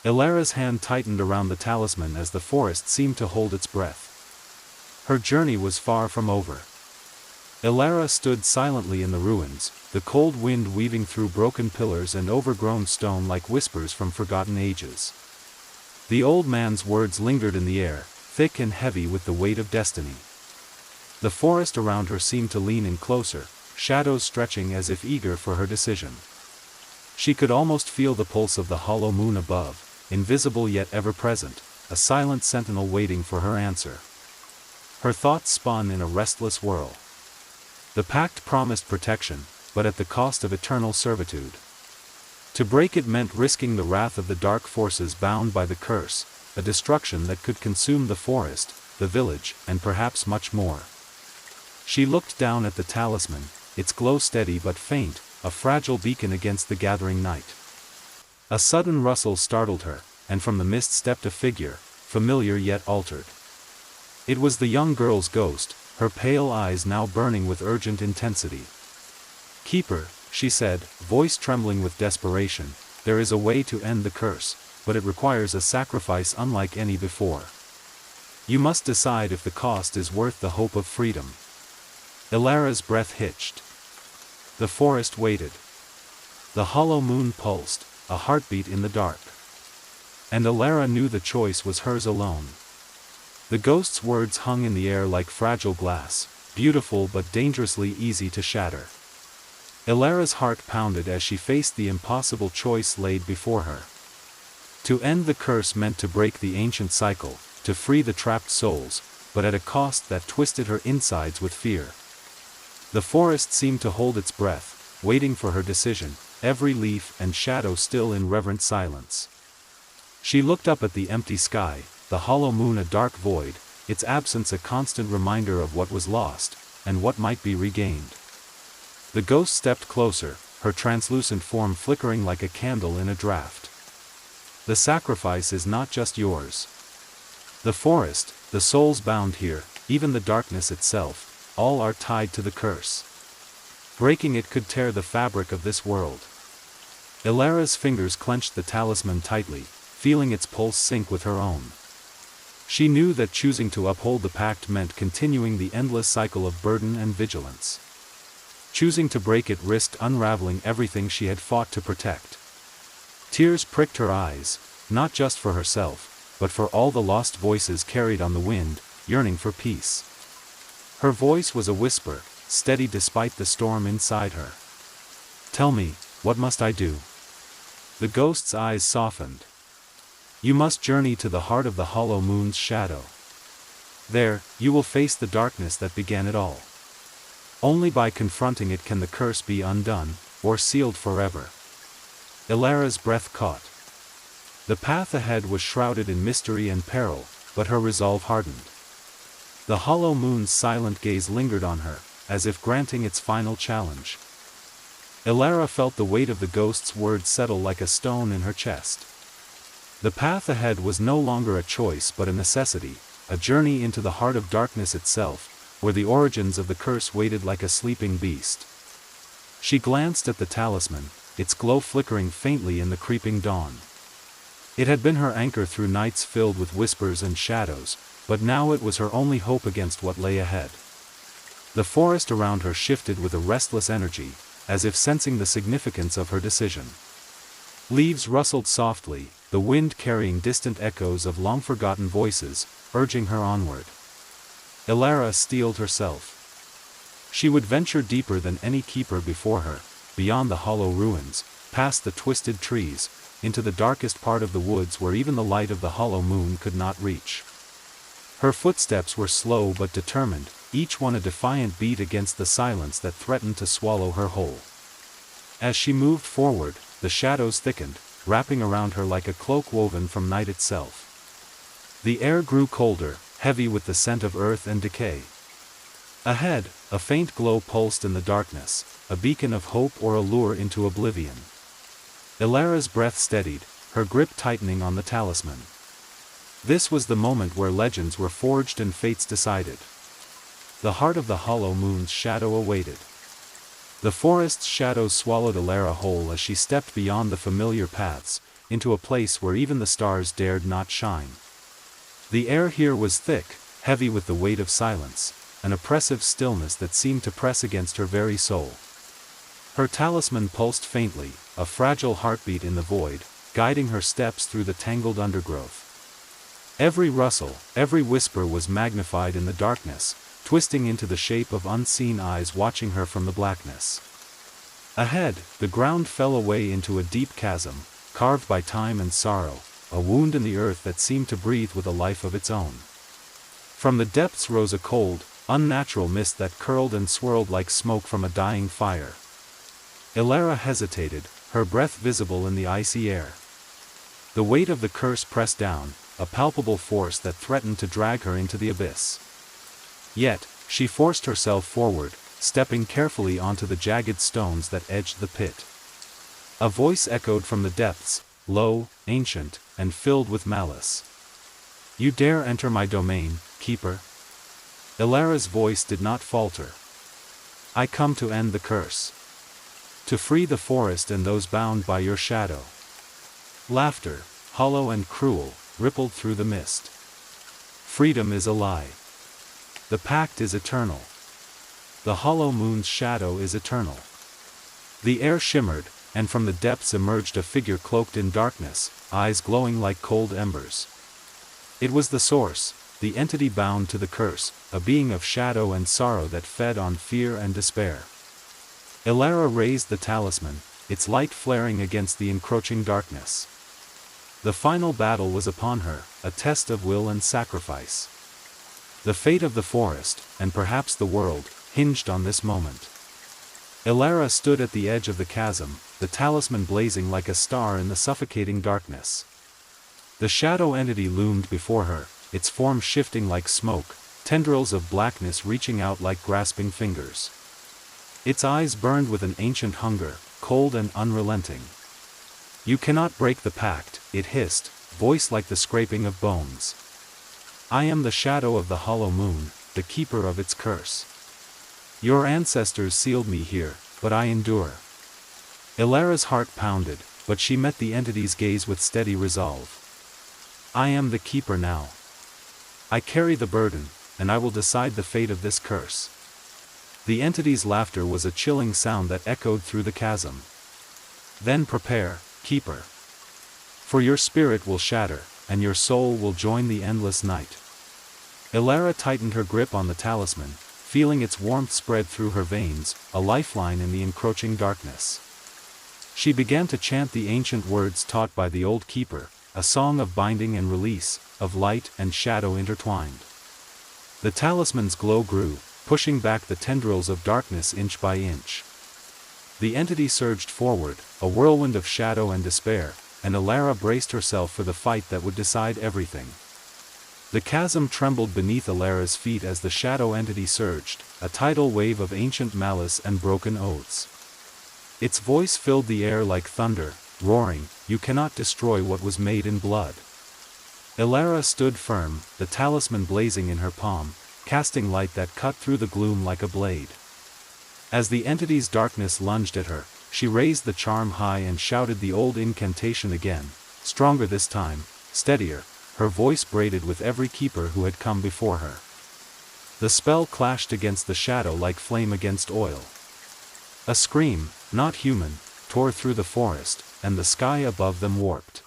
Ilara's hand tightened around the talisman as the forest seemed to hold its breath. Her journey was far from over. Ilara stood silently in the ruins, the cold wind weaving through broken pillars and overgrown stone like whispers from forgotten ages. The old man's words lingered in the air, thick and heavy with the weight of destiny. The forest around her seemed to lean in closer, shadows stretching as if eager for her decision. She could almost feel the pulse of the hollow moon above, invisible yet ever present, a silent sentinel waiting for her answer. Her thoughts spun in a restless whirl. The pact promised protection, but at the cost of eternal servitude. To break it meant risking the wrath of the dark forces bound by the curse, a destruction that could consume the forest, the village, and perhaps much more. She looked down at the talisman, its glow steady but faint, a fragile beacon against the gathering night. A sudden rustle startled her, and from the mist stepped a figure, familiar yet altered. It was the young girl's ghost, her pale eyes now burning with urgent intensity. "Keeper," she said, voice trembling with desperation, "there is a way to end the curse, but it requires a sacrifice unlike any before. You must decide if the cost is worth the hope of freedom." Ilara's breath hitched. The forest waited. The hollow moon pulsed, a heartbeat in the dark. And Ilara knew the choice was hers alone. The ghost's words hung in the air like fragile glass, beautiful but dangerously easy to shatter. Ilara's heart pounded as she faced the impossible choice laid before her. To end the curse meant to break the ancient cycle, to free the trapped souls, but at a cost that twisted her insides with fear. The forest seemed to hold its breath, waiting for her decision, every leaf and shadow still in reverent silence. She looked up at the empty sky, the hollow moon a dark void, its absence a constant reminder of what was lost, and what might be regained. The ghost stepped closer, her translucent form flickering like a candle in a draught. "The sacrifice is not just yours. The forest, the souls bound here, even the darkness itself, all are tied to the curse. Breaking it could tear the fabric of this world." Ilara's fingers clenched the talisman tightly, feeling its pulse sync with her own. She knew that choosing to uphold the pact meant continuing the endless cycle of burden and vigilance. Choosing to break it risked unraveling everything she had fought to protect. Tears pricked her eyes, not just for herself, but for all the lost voices carried on the wind, yearning for peace. Her voice was a whisper, steady despite the storm inside her. "Tell me, what must I do?" The ghost's eyes softened. "You must journey to the heart of the hollow moon's shadow. There, you will face the darkness that began it all. Only by confronting it can the curse be undone, or sealed forever." Ilara's breath caught. The path ahead was shrouded in mystery and peril, but her resolve hardened. The hollow moon's silent gaze lingered on her, as if granting its final challenge. Ilara felt the weight of the ghost's words settle like a stone in her chest. The path ahead was no longer a choice but a necessity, a journey into the heart of darkness itself, where the origins of the curse waited like a sleeping beast. She glanced at the talisman, its glow flickering faintly in the creeping dawn. It had been her anchor through nights filled with whispers and shadows, but now it was her only hope against what lay ahead. The forest around her shifted with a restless energy, as if sensing the significance of her decision. Leaves rustled softly, the wind carrying distant echoes of long-forgotten voices, urging her onward. Ilara steeled herself. She would venture deeper than any keeper before her, beyond the hollow ruins, past the twisted trees, into the darkest part of the woods where even the light of the hollow moon could not reach. Her footsteps were slow but determined, each one a defiant beat against the silence that threatened to swallow her whole. As she moved forward, the shadows thickened, wrapping around her like a cloak woven from night itself. The air grew colder, heavy with the scent of earth and decay. Ahead, a faint glow pulsed in the darkness, a beacon of hope or a lure into oblivion. Ilara's breath steadied, her grip tightening on the talisman. This was the moment where legends were forged and fates decided. The heart of the hollow moon's shadow awaited. The forest's shadows swallowed Ilara whole as she stepped beyond the familiar paths, into a place where even the stars dared not shine. The air here was thick, heavy with the weight of silence, an oppressive stillness that seemed to press against her very soul. Her talisman pulsed faintly, a fragile heartbeat in the void, guiding her steps through the tangled undergrowth. Every rustle, every whisper was magnified in the darkness, twisting into the shape of unseen eyes watching her from the blackness. Ahead, the ground fell away into a deep chasm, carved by time and sorrow, a wound in the earth that seemed to breathe with a life of its own. From the depths rose a cold, unnatural mist that curled and swirled like smoke from a dying fire. Ilara hesitated, her breath visible in the icy air. The weight of the curse pressed down, a palpable force that threatened to drag her into the abyss. Yet, she forced herself forward, stepping carefully onto the jagged stones that edged the pit. A voice echoed from the depths, low, ancient, and filled with malice. "You dare enter my domain, Keeper?" Ilara's voice did not falter. "I come to end the curse. To free the forest and those bound by your shadow." Laughter, hollow and cruel, rippled through the mist. "Freedom is a lie. The pact is eternal. The hollow moon's shadow is eternal." The air shimmered, and from the depths emerged a figure cloaked in darkness, eyes glowing like cold embers. It was the source, the entity bound to the curse, a being of shadow and sorrow that fed on fear and despair. Ilara raised the talisman, its light flaring against the encroaching darkness. The final battle was upon her, a test of will and sacrifice. The fate of the forest, and perhaps the world, hinged on this moment. Ilara stood at the edge of the chasm, the talisman blazing like a star in the suffocating darkness. The shadow entity loomed before her, its form shifting like smoke, tendrils of blackness reaching out like grasping fingers. Its eyes burned with an ancient hunger, cold and unrelenting. "You cannot break the pact," it hissed, voice like the scraping of bones. "I am the shadow of the hollow moon, the keeper of its curse. Your ancestors sealed me here, but I endure." Ilara's heart pounded, but she met the entity's gaze with steady resolve. "I am the keeper now. I carry the burden, and I will decide the fate of this curse." The entity's laughter was a chilling sound that echoed through the chasm. "Then prepare, Keeper. For your spirit will shatter, and your soul will join the endless night." Ilara tightened her grip on the talisman, feeling its warmth spread through her veins, a lifeline in the encroaching darkness. She began to chant the ancient words taught by the old keeper, a song of binding and release, of light and shadow intertwined. The talisman's glow grew, pushing back the tendrils of darkness inch by inch. The entity surged forward, a whirlwind of shadow and despair, and Ilara braced herself for the fight that would decide everything. The chasm trembled beneath Ilara's feet as the shadow entity surged, a tidal wave of ancient malice and broken oaths. Its voice filled the air like thunder, roaring, "You cannot destroy what was made in blood." Ilara stood firm, the talisman blazing in her palm, casting light that cut through the gloom like a blade. As the entity's darkness lunged at her, she raised the charm high and shouted the old incantation again, stronger this time, steadier, her voice braided with every keeper who had come before her. The spell clashed against the shadow like flame against oil. A scream, not human, tore through the forest, and the sky above them warped.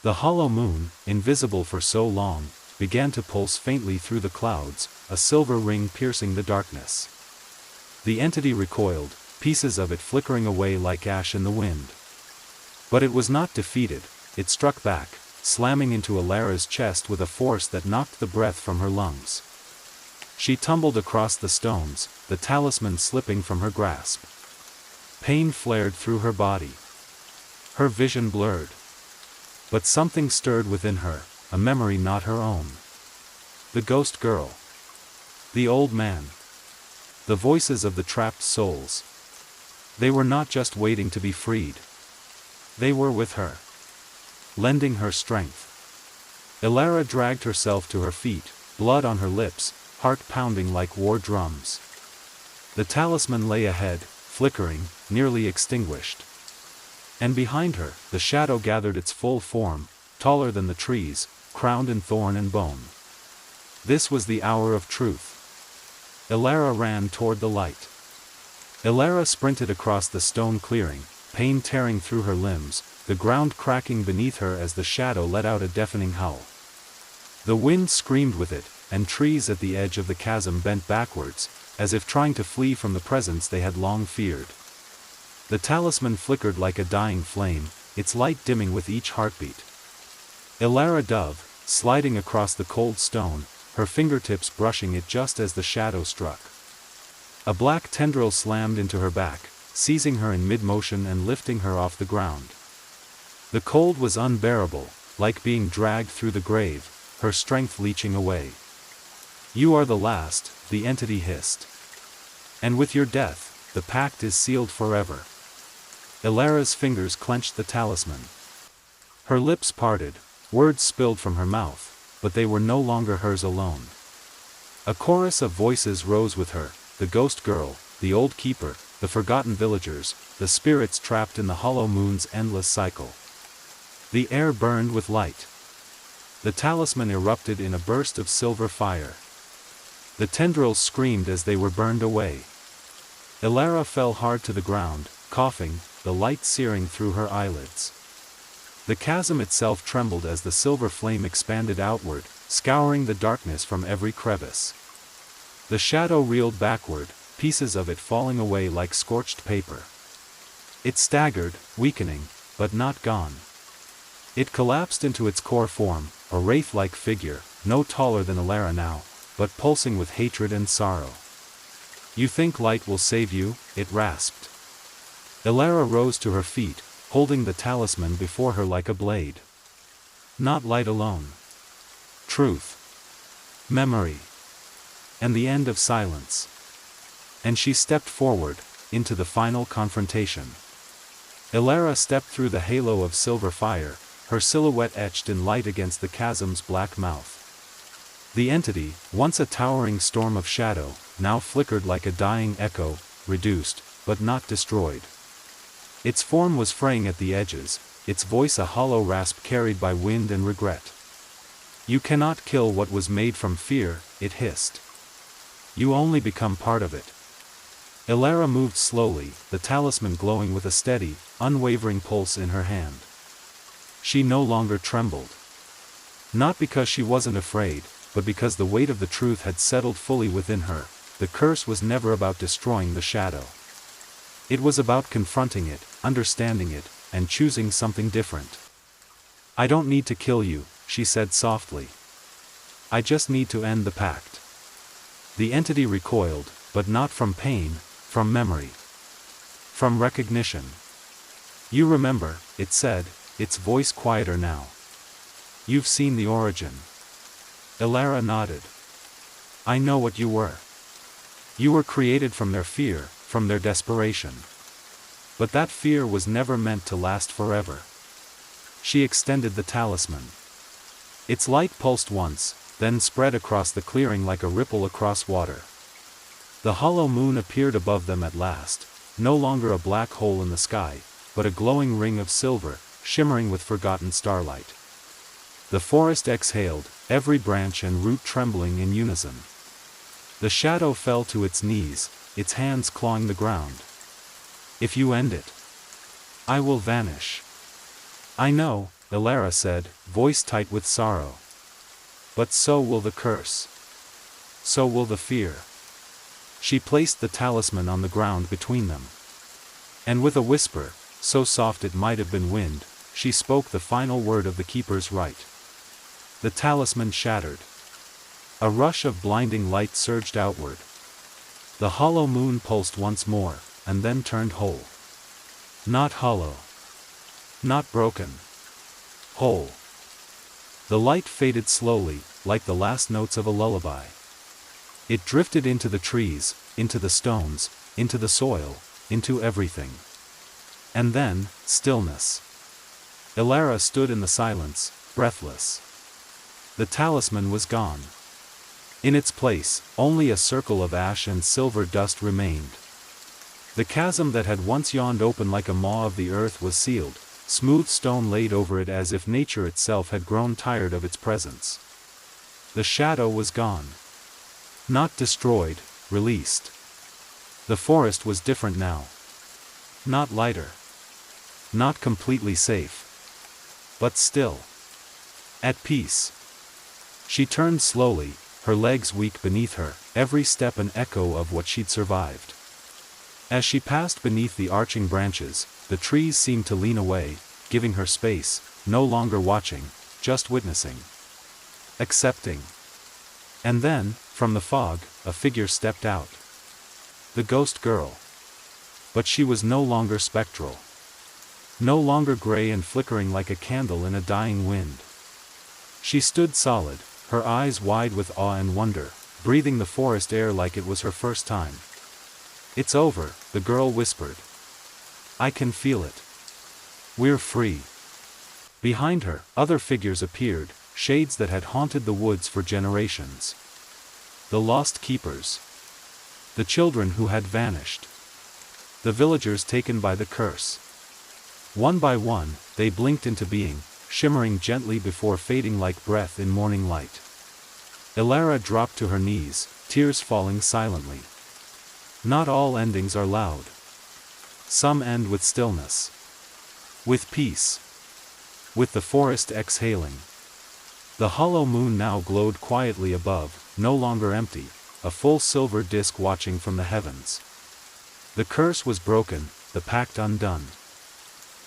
The hollow moon, invisible for so long, began to pulse faintly through the clouds, a silver ring piercing the darkness. The entity recoiled, pieces of it flickering away like ash in the wind. But it was not defeated, it struck back, slamming into Ilara's chest with a force that knocked the breath from her lungs. She tumbled across the stones, the talisman slipping from her grasp. Pain flared through her body. Her vision blurred. But something stirred within her, a memory not her own. The ghost girl. The old man. The voices of the trapped souls. They were not just waiting to be freed. They were with her, lending her strength. Ilara dragged herself to her feet, blood on her lips, heart pounding like war drums. The talisman lay ahead, flickering, nearly extinguished. And behind her, the shadow gathered its full form, taller than the trees, crowned in thorn and bone. This was the hour of truth. Ilara ran toward the light. Ilara sprinted across the stone clearing, pain tearing through her limbs, the ground cracking beneath her as the shadow let out a deafening howl. The wind screamed with it, and trees at the edge of the chasm bent backwards, as if trying to flee from the presence they had long feared. The talisman flickered like a dying flame, its light dimming with each heartbeat. Ilara dove, sliding across the cold stone, her fingertips brushing it just as the shadow struck. A black tendril slammed into her back, seizing her in mid-motion and lifting her off the ground. The cold was unbearable, like being dragged through the grave, her strength leaching away. "You are the last," the entity hissed. "And with your death, the pact is sealed forever." Ilara's fingers clenched the talisman. Her lips parted, words spilled from her mouth, but they were no longer hers alone. A chorus of voices rose with her, the ghost girl, the old keeper, the forgotten villagers, the spirits trapped in the hollow moon's endless cycle. The air burned with light. The talisman erupted in a burst of silver fire. The tendrils screamed as they were burned away. Ilara fell hard to the ground, coughing, the light searing through her eyelids. The chasm itself trembled as the silver flame expanded outward, scouring the darkness from every crevice. The shadow reeled backward, pieces of it falling away like scorched paper. It staggered, weakening, but not gone. It collapsed into its core form, a wraith-like figure, no taller than Ilara now, but pulsing with hatred and sorrow. "You think light will save you?" it rasped. Ilara rose to her feet, holding the talisman before her like a blade. Not light alone. Truth. Memory. And the end of silence. And she stepped forward, into the final confrontation. Ilara stepped through the halo of silver fire, her silhouette etched in light against the chasm's black mouth. The entity, once a towering storm of shadow, now flickered like a dying echo, reduced, but not destroyed. Its form was fraying at the edges, its voice a hollow rasp carried by wind and regret. "You cannot kill what was made from fear," it hissed. "You only become part of it." Ilara moved slowly, the talisman glowing with a steady, unwavering pulse in her hand. She no longer trembled. Not because she wasn't afraid, but because the weight of the truth had settled fully within her. The curse was never about destroying the shadow. It was about confronting it, understanding it, and choosing something different. "I don't need to kill you," she said softly. "I just need to end the pact." The entity recoiled, but not from pain, from memory. From recognition. "You remember," it said, its voice quieter now. "You've seen the origin." Ilara nodded. "I know what you were. You were created from their fear, from their desperation. But that fear was never meant to last forever." She extended the talisman. Its light pulsed once, then spread across the clearing like a ripple across water. The hollow moon appeared above them at last, no longer a black hole in the sky, but a glowing ring of silver, shimmering with forgotten starlight. The forest exhaled, every branch and root trembling in unison. The shadow fell to its knees, its hands clawing the ground. "If you end it, I will vanish." "I know," Ilara said, voice tight with sorrow. "But so will the curse. So will the fear." She placed the talisman on the ground between them. And with a whisper, so soft it might have been wind, she spoke the final word of the keeper's right. The talisman shattered. A rush of blinding light surged outward. The hollow moon pulsed once more, and then turned whole. Not hollow. Not broken. Whole. The light faded slowly, like the last notes of a lullaby. It drifted into the trees, into the stones, into the soil, into everything. And then, stillness. Ilara stood in the silence, breathless. The talisman was gone. In its place, only a circle of ash and silver dust remained. The chasm that had once yawned open like a maw of the earth was sealed, smooth stone laid over it as if nature itself had grown tired of its presence. The shadow was gone. Not destroyed, released. The forest was different now. Not lighter. Not completely safe. But still. At peace. She turned slowly, her legs weak beneath her, every step an echo of what she'd survived. As she passed beneath the arching branches, the trees seemed to lean away, giving her space, no longer watching, just witnessing. Accepting. And then, from the fog, a figure stepped out. The ghost girl. But she was no longer spectral. No longer gray and flickering like a candle in a dying wind. She stood solid, her eyes wide with awe and wonder, breathing the forest air like it was her first time. "It's over," the girl whispered. "I can feel it. We're free." Behind her, other figures appeared, shades that had haunted the woods for generations. The lost keepers. The children who had vanished. The villagers taken by the curse. One by one, they blinked into being, shimmering gently before fading like breath in morning light. Elara dropped to her knees, tears falling silently. Not all endings are loud. Some end with stillness. With peace. With the forest exhaling. The hollow moon now glowed quietly above, no longer empty, a full silver disk watching from the heavens. The curse was broken, the pact undone.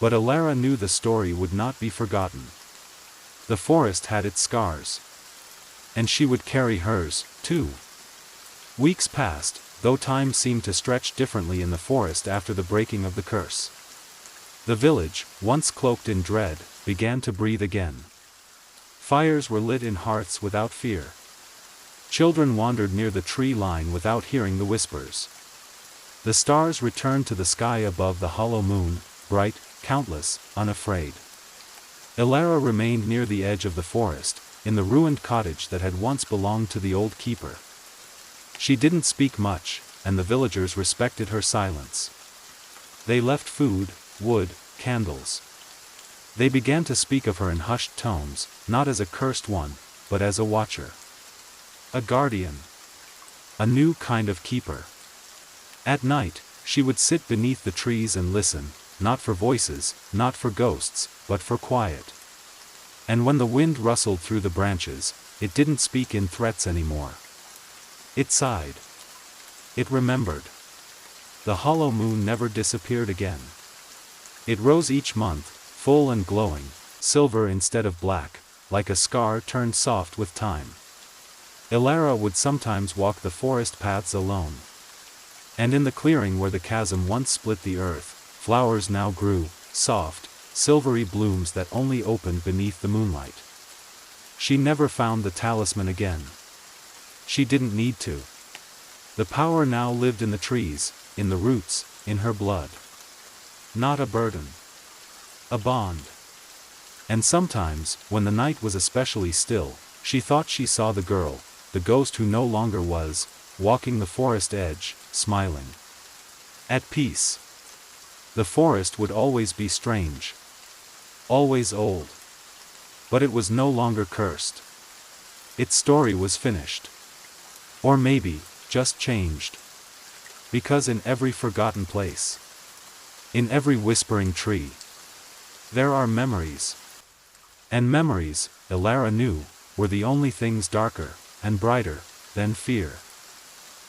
But Elara knew the story would not be forgotten. The forest had its scars. And she would carry hers, too. Weeks passed, though time seemed to stretch differently in the forest after the breaking of the curse. The village, once cloaked in dread, began to breathe again. Fires were lit in hearths without fear. Children wandered near the tree line without hearing the whispers. The stars returned to the sky above the hollow moon, bright, countless, unafraid. Elara remained near the edge of the forest, in the ruined cottage that had once belonged to the old keeper. She didn't speak much, and the villagers respected her silence. They left food, wood, candles. They began to speak of her in hushed tones, not as a cursed one, but as a watcher. A guardian. A new kind of keeper. At night, she would sit beneath the trees and listen, not for voices, not for ghosts, but for quiet. And when the wind rustled through the branches, it didn't speak in threats anymore. It sighed. It remembered. The hollow moon never disappeared again. It rose each month, full and glowing, silver instead of black, like a scar turned soft with time. Elara would sometimes walk the forest paths alone. And in the clearing where the chasm once split the earth, flowers now grew, soft, silvery blooms that only opened beneath the moonlight. She never found the talisman again. She didn't need to. The power now lived in the trees, in the roots, in her blood. Not a burden. A bond. And sometimes, when the night was especially still, she thought she saw the girl, the ghost who no longer was, walking the forest edge, smiling. At peace. The forest would always be strange. Always old. But it was no longer cursed. Its story was finished. Or maybe, just changed. Because in every forgotten place, in every whispering tree, there are memories. And memories, Elara knew, were the only things darker and brighter than fear.